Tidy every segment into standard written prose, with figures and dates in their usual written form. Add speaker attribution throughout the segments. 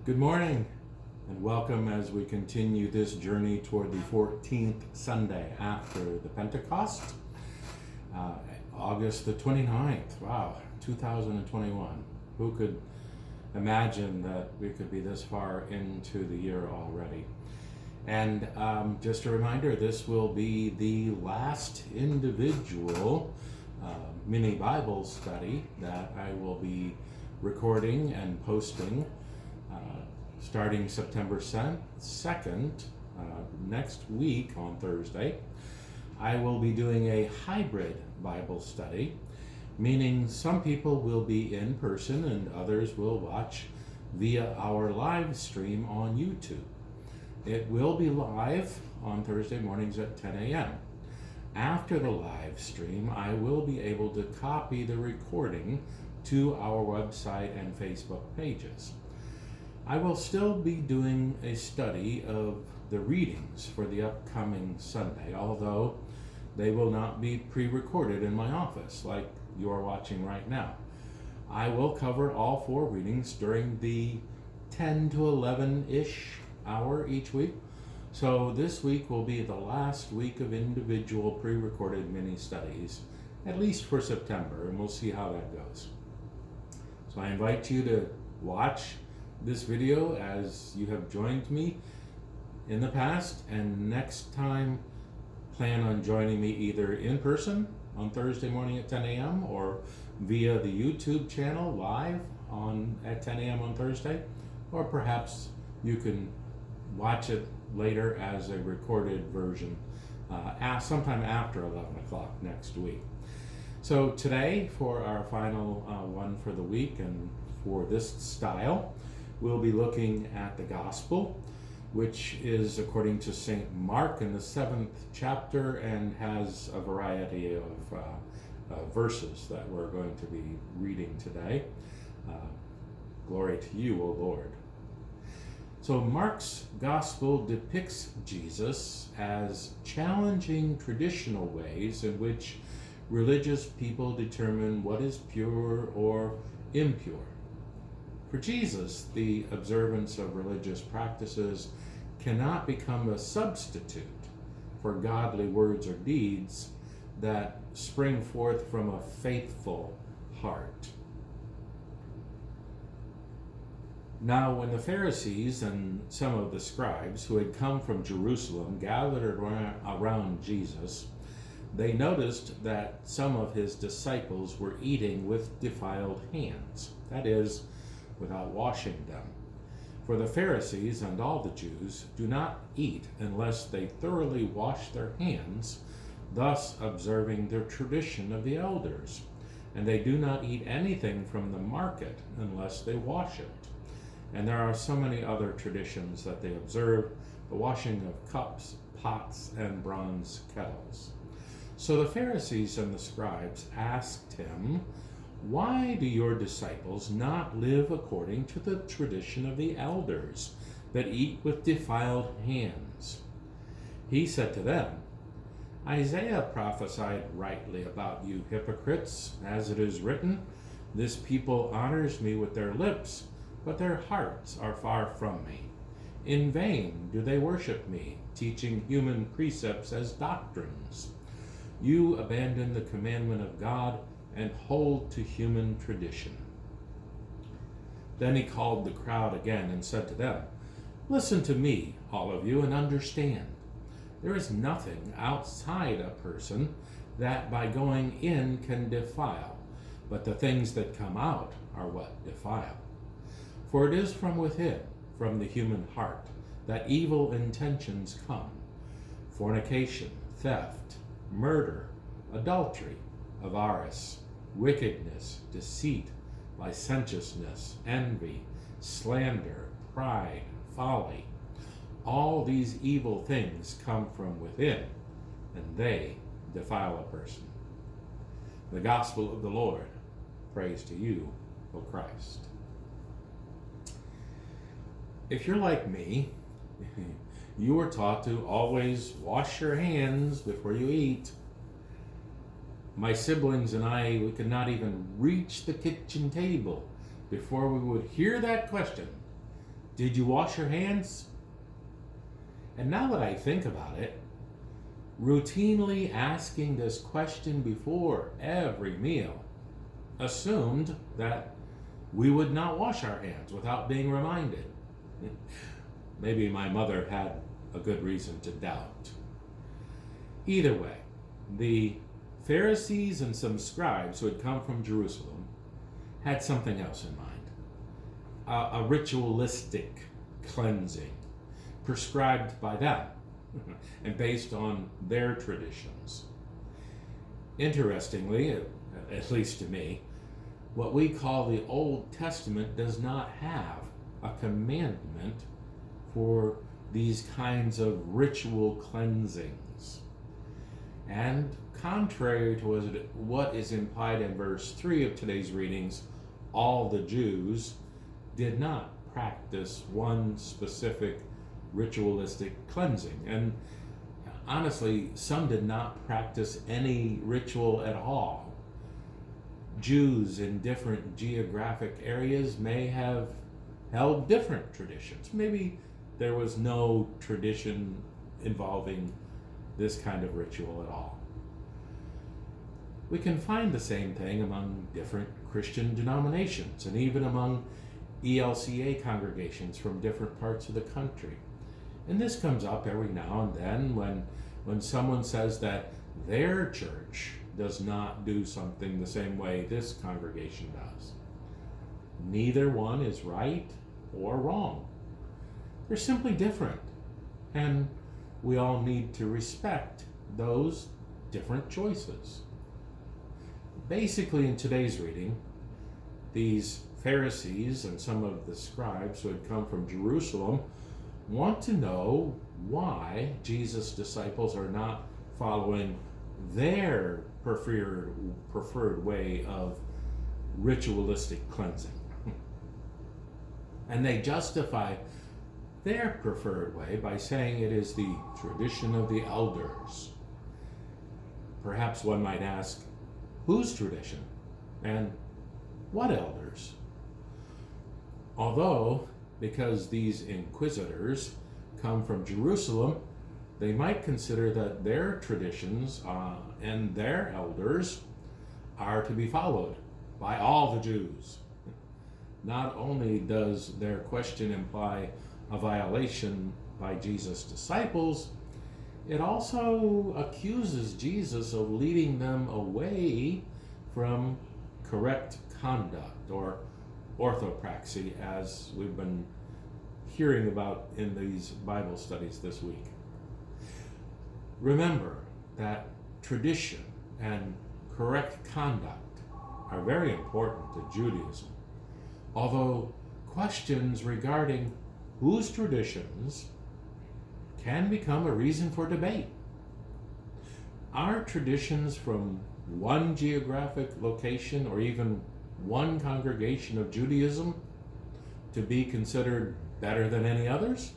Speaker 1: Good morning and welcome as we continue this journey toward the 14th Sunday after the Pentecost, August the 29th. Wow, 2021. Who could imagine that we could be this far into the year already? And just a reminder, this will be the last individual mini Bible study that I will be recording and posting starting September 2nd, next week on Thursday. I will be doing a hybrid Bible study, meaning some people will be in person and others will watch via our live stream on YouTube. It will be live on Thursday mornings at 10 a.m. After the live stream, I will be able to copy the recording to our website and Facebook pages. I will still be doing a study of the readings for the upcoming Sunday, although they will not be pre-recorded in my office like you are watching right now. I will cover all four readings during the 10 to 11-ish hour each week. So this week will be the last week of individual pre-recorded mini studies, at least for September, and we'll see how that goes. So I invite you to watch this video as you have joined me in the past, and next time plan on joining me either in person on Thursday morning at 10 a.m. or via the YouTube channel live at 10 a.m. on Thursday, or perhaps you can watch it later as a recorded version sometime after 11 o'clock next week. So today, for our final one for the week and for this style, we'll be looking at the Gospel, which is according to St. Mark in the 7th chapter and has a variety of verses that we're going to be reading today. Glory to you, O Lord. So Mark's Gospel depicts Jesus as challenging traditional ways in which religious people determine what is pure or impure. For Jesus, the observance of religious practices cannot become a substitute for godly words or deeds that spring forth from a faithful heart. Now, when the Pharisees and some of the scribes who had come from Jerusalem gathered around Jesus, they noticed that some of his disciples were eating with defiled hands, that is, without washing them. For the Pharisees and all the Jews do not eat unless they thoroughly wash their hands, thus observing their tradition of the elders. And they do not eat anything from the market unless they wash it. And there are so many other traditions that they observe, the washing of cups, pots, and bronze kettles. So the Pharisees and the scribes asked him, "Why do your disciples not live according to the tradition of the elders, but eat with defiled hands?" He said to them, "Isaiah prophesied rightly about you hypocrites, as it is written, 'This people honors me with their lips, but their hearts are far from me. In vain do they worship me, teaching human precepts as doctrines. You abandon the commandment of God and hold to human tradition.'" Then he called the crowd again and said to them, "Listen to me, all of you, and understand. There is nothing outside a person that by going in can defile, but the things that come out are what defile. For it is from within, from the human heart, that evil intentions come: fornication, theft, murder, adultery, avarice, wickedness, deceit, licentiousness, envy, slander, pride, folly. All these evil things come from within, and they defile a person." The Gospel of the Lord. Praise to you, O Christ. If you're like me, you were taught to always wash your hands before you eat. My siblings and I, we could not even reach the kitchen table before we would hear that question: Did you wash your hands? And now that I think about it, routinely asking this question before every meal assumed that we would not wash our hands without being reminded. Maybe my mother had a good reason to doubt. Either way, the Pharisees and some scribes who had come from Jerusalem had something else in mind, a ritualistic cleansing prescribed by them and based on their traditions. Interestingly, at least to me, what we call the Old Testament does not have a commandment for these kinds of ritual cleansings. And contrary to what is implied in verse 3 of today's readings, all the Jews did not practice one specific ritualistic cleansing. And honestly, some did not practice any ritual at all. Jews in different geographic areas may have held different traditions. Maybe there was no tradition involving this kind of ritual at all. We can find the same thing among different Christian denominations and even among ELCA congregations from different parts of the country. And this comes up every now and then when someone says that their church does not do something the same way this congregation does. Neither one is right or wrong. They're simply different, and we all need to respect those different choices. Basically, in today's reading, these Pharisees and some of the scribes who had come from Jerusalem want to know why Jesus' disciples are not following their preferred way of ritualistic cleansing. And they justify their preferred way by saying it is the tradition of the elders. Perhaps one might ask, whose tradition? And what elders? Although, because these inquisitors come from Jerusalem, they might consider that their traditions and their elders are to be followed by all the Jews. Not only does their question imply a violation by Jesus' disciples, it also accuses Jesus of leading them away from correct conduct or orthopraxy, as we've been hearing about in these Bible studies this week. Remember that tradition and correct conduct are very important to Judaism, although questions regarding whose traditions can become a reason for debate. Are traditions from one geographic location or even one congregation of Judaism to be considered better than any others?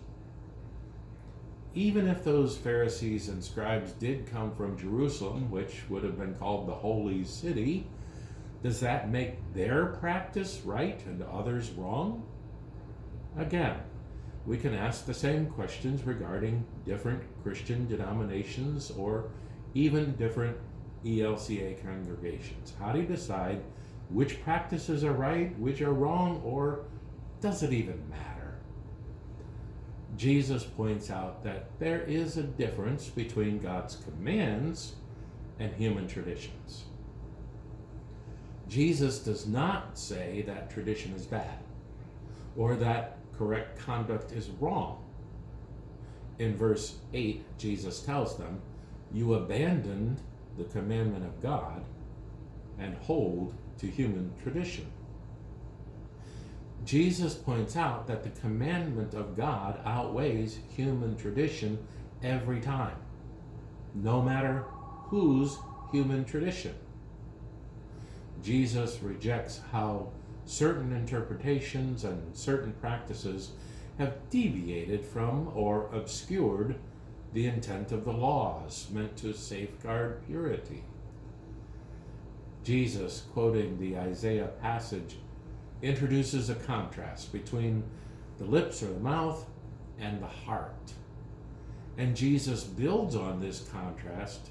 Speaker 1: Even if those Pharisees and scribes did come from Jerusalem, which would have been called the Holy City, does that make their practice right and others wrong? Again, we can ask the same questions regarding different Christian denominations or even different ELCA congregations. How do you decide which practices are right, which are wrong, or does it even matter? Jesus points out that there is a difference between God's commands and human traditions. Jesus does not say that tradition is bad or that correct conduct is wrong. In verse 8, Jesus tells them, "You abandoned the commandment of God and hold to human tradition." Jesus points out that the commandment of God outweighs human tradition every time, no matter whose human tradition. Jesus rejects how certain interpretations and certain practices have deviated from or obscured the intent of the laws meant to safeguard purity. Jesus, quoting the Isaiah passage, introduces a contrast between The lips or the mouth, and the heart. And Jesus builds on this contrast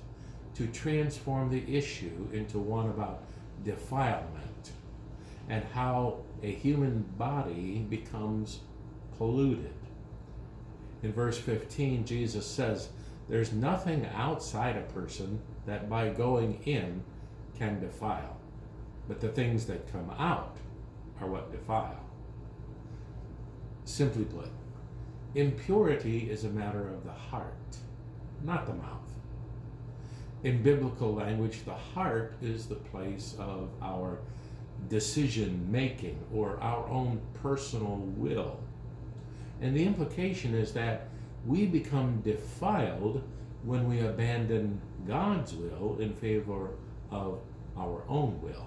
Speaker 1: to transform the issue into one about defilement and how a human body becomes polluted. In verse 15, Jesus says, "There's nothing outside a person that by going in can defile, but the things that come out are what defile." Simply put, impurity is a matter of the heart, not the mouth. In biblical language, the heart is the place of our decision making or our own personal will. And the implication is that we become defiled when we abandon God's will in favor of our own will,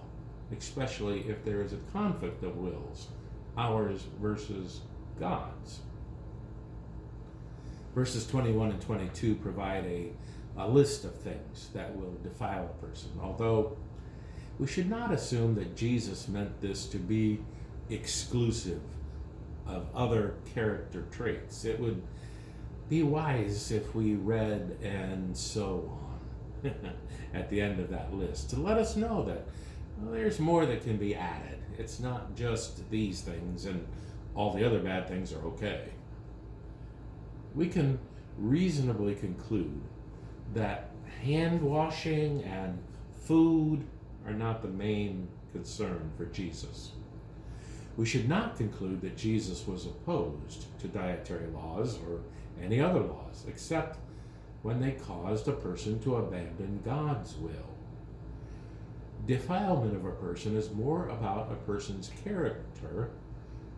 Speaker 1: especially if there is a conflict of wills, ours versus God's. Verses 21 and 22 provide a list of things that will defile a person, although we should not assume that Jesus meant this to be exclusive of other character traits. It would be wise if we read "and so on" at the end of that list to let us know that there's more that can be added. It's not just these things and all the other bad things are okay. We can reasonably conclude that hand washing and food are not the main concern for Jesus. We should not conclude that Jesus was opposed to dietary laws or any other laws, except when they caused a person to abandon God's will. Defilement of a person is more about a person's character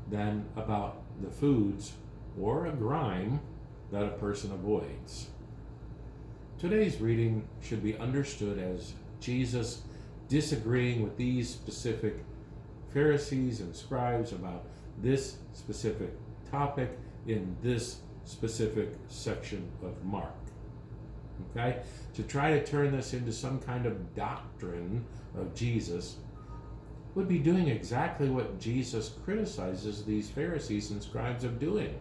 Speaker 1: than about the foods or a grime that a person avoids. Today's reading should be understood as Jesus disagreeing with these specific Pharisees and scribes about this specific topic in this specific section of Mark. Okay? To try to turn this into some kind of doctrine of Jesus would be doing exactly what Jesus criticizes these Pharisees and scribes of doing.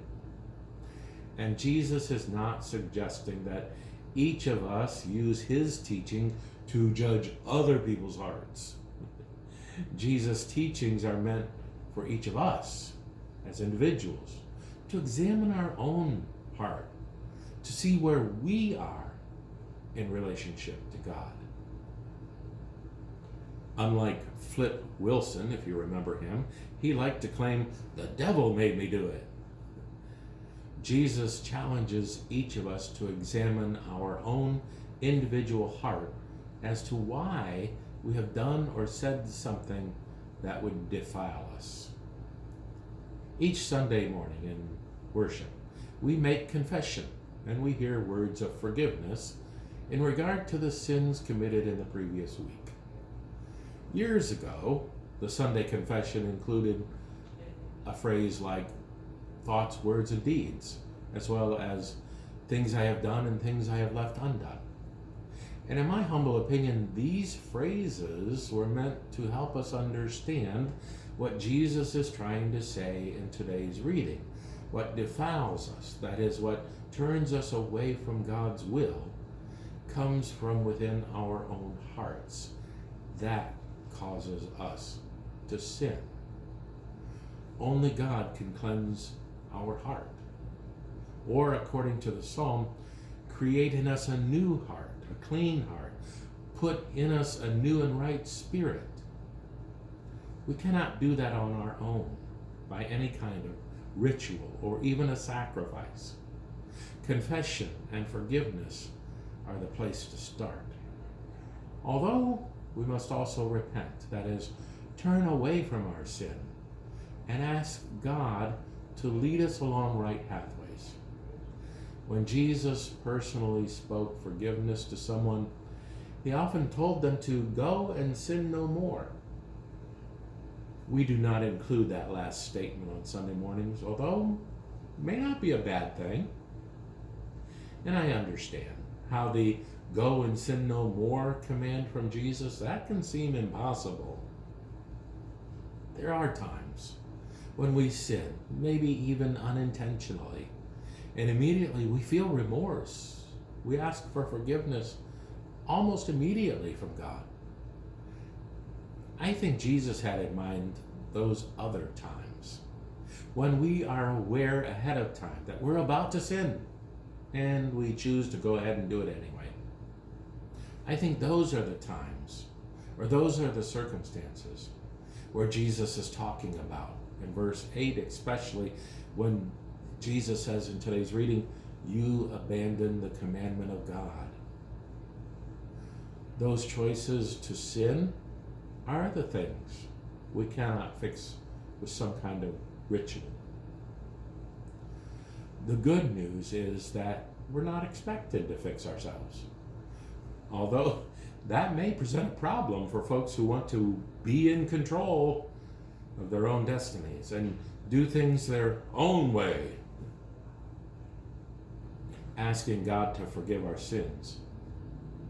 Speaker 1: And Jesus is not suggesting that each of us use his teaching to judge other people's hearts. Jesus' teachings are meant for each of us as individuals to examine our own heart, to see where we are in relationship to God. Unlike Flip Wilson, if you remember him, he liked to claim, "The devil made me do it." Jesus challenges each of us to examine our own individual heart as to why we have done or said something that would defile us. Each Sunday morning in worship, we make confession and we hear words of forgiveness in regard to the sins committed in the previous week. Years ago, the Sunday confession included a phrase like thoughts, words, and deeds, as well as things I have done and things I have left undone. And in my humble opinion, these phrases were meant to help us understand what Jesus is trying to say in today's reading. What defiles us, that is, what turns us away from God's will, comes from within our own hearts. That causes us to sin. Only God can cleanse our heart. Or, according to the Psalm, create in us a new heart, a clean heart. Put in us a new and right spirit. We cannot do that on our own by any kind of ritual or even a sacrifice. Confession and forgiveness are the place to start. Although we must also repent, that is, turn away from our sin and ask God to lead us along right pathways. When Jesus personally spoke forgiveness to someone, he often told them to go and sin no more. We do not include that last statement on Sunday mornings, although it may not be a bad thing. And I understand how the go and sin no more command from Jesus, that can seem impossible. There are times when we sin, maybe even unintentionally, and immediately we feel remorse. We ask for forgiveness almost immediately from God. I think Jesus had in mind those other times when we are aware ahead of time that we're about to sin and we choose to go ahead and do it anyway. I think those are the times, or those are the circumstances where Jesus is talking about. In verse 8 especially, when Jesus says in today's reading, you abandon the commandment of God. Those choices to sin are the things we cannot fix with some kind of ritual. The good news is that we're not expected to fix ourselves. Although that may present a problem for folks who want to be in control of their own destinies and do things their own way. Asking God to forgive our sins,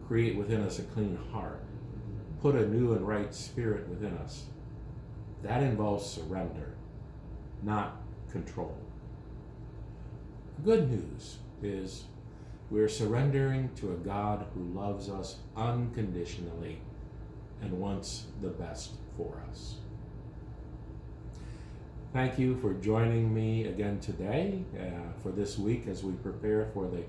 Speaker 1: create within us a clean heart, put a new and right spirit within us. That involves surrender, not control. The good news is we're surrendering to a God who loves us unconditionally and wants the best for us. Thank you for joining me again today for this week as we prepare for the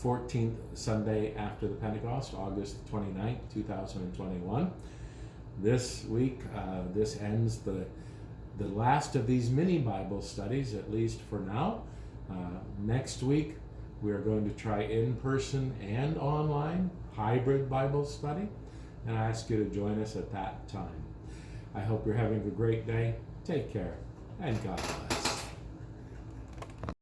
Speaker 1: 14th Sunday after the Pentecost, August 29th, 2021. This week, this ends the last of these mini Bible studies, at least for now. Next week, we are going to try in-person and online hybrid Bible study, and I ask you to join us at that time. I hope you're having a great day. Take care, and God bless.